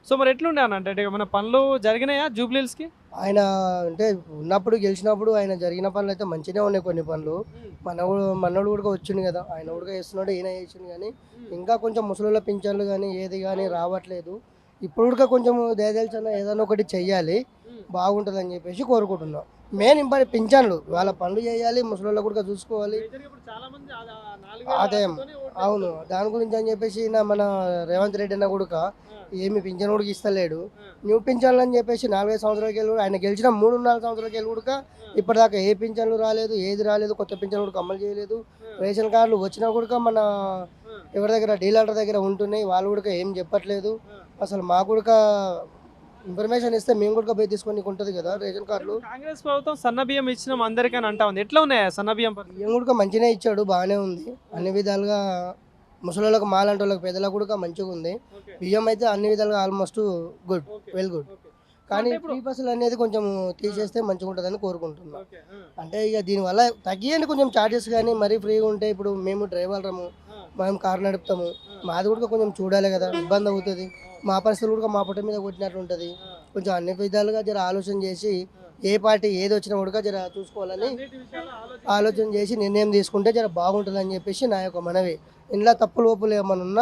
So మరి ఎట్లుండే అన్న అంటే మన పనులు జరిగినాయా జూబ్లీహిల్స్‌కి? ఆయన అంటే ఉన్నప్పుడు గెలిచినప్పుడు ఆయన జరిగిన పనులు అయితే మంచిగానే ఉన్నాయి కొన్ని పనులు. మనోడు కూడా వచ్చిండు కదా! ఆయన కూడా చేస్తున్నాడు, ఈయన చేసిండు కానీ ఇంకా కొంచెం ముసలోళ్ళ పింఛన్లు కానీ ఏది కానీ రావట్లేదు. ఇప్పుడు కూడా కొంచెం దయదలిచన్న ఏదైనా ఒకటి చెయ్యాలి, బాగుంటుందని చెప్పేసి కోరుకుంటున్నాం. మెయిన్ ఇంపార్టెంట్ పింఛన్లు వాళ్ళ పనులు చేయాలి, ముసలోళ్ళ కూడా చూసుకోవాలి ఆదాయం. అవును, దాని గురించి అని చెప్పేసి మన రేవంత్ రెడ్డి అన్న కూడా ఏమి పింఛన్ కూడా ఇస్తలేడు. న్యూ పింఛన్లు అని చెప్పేసి 4-5 సంవత్సరాలకి వెళ్ళి ఆయన గెలిచిన 3-4 సంవత్సరాలకి వెళ్ళి కూడా ఇప్పటిదాకా ఏ పింఛన్లు రాలేదు, ఏది రాలేదు, కొత్త పింఛన్లు కూడా అమలు చేయలేదు. రేషన్ కార్డులు వచ్చినా కూడా మన ఎవరి దగ్గర డీలర్ దగ్గర ఉంటున్నాయి, వాళ్ళు కూడా ఏం చెప్పట్లేదు. అసలు మాకు కూడా ఇన్ఫర్మేషన్ ఇస్తే మేము కూడా పోయి తీసుకొని ఉంటుంది కదా రేషన్ కార్డులు. కాంగ్రెస్ ప్రభుత్వం సన్న బియ్యం ఇచ్చినాం అందరికని అంటా ఉంది. ఎట్లా ఉన్నాయా సన్న బియ్యం పరిస్థితి? బియ్యం కూడా మంచిగానే ఇచ్చాడు, బాగానే ఉంది అన్ని విధాలుగా. ముసలోళ్ళకి మాలాంటి వాళ్ళకి పెద్దలకు కూడా మంచిగా ఉంది. బియ్యం అయితే అన్ని విధాలుగా ఆల్మోస్ట్ గుడ్, వెల్ గుడ్. కానీ ఫ్రీ బస్సులు అనేది కొంచెం తీసేస్తే మంచిగా ఉంటుందని కోరుకుంటున్నాం. అంటే ఇక దీనివల్ల తగ్గియండి కొంచెం ఛార్జెస్, కానీ మరీ ఫ్రీగా ఉంటే ఇప్పుడు మేము డ్రైవర్లము, మేము కారు నడుపుతాము, మాది కూడా కొంచెం చూడాలి కదా, ఇబ్బంది అవుతుంది. మా పరిస్థితులు కూడా మా పొట్ట మీద కొట్టినట్టు ఉంటుంది. కొంచెం అన్ని విధాలుగా జర ఆలోచన చేసి ఏ పార్టీ ఏది వచ్చినా కూడా జర చూసుకోవాలని ఆలోచన చేసి నిర్ణయం తీసుకుంటే జర బాగుంటుందని చెప్పేసి నా యొక్క మనవి. ఇంట్లో తప్పులు ఒప్పులు ఏమన్నా ఉన్నా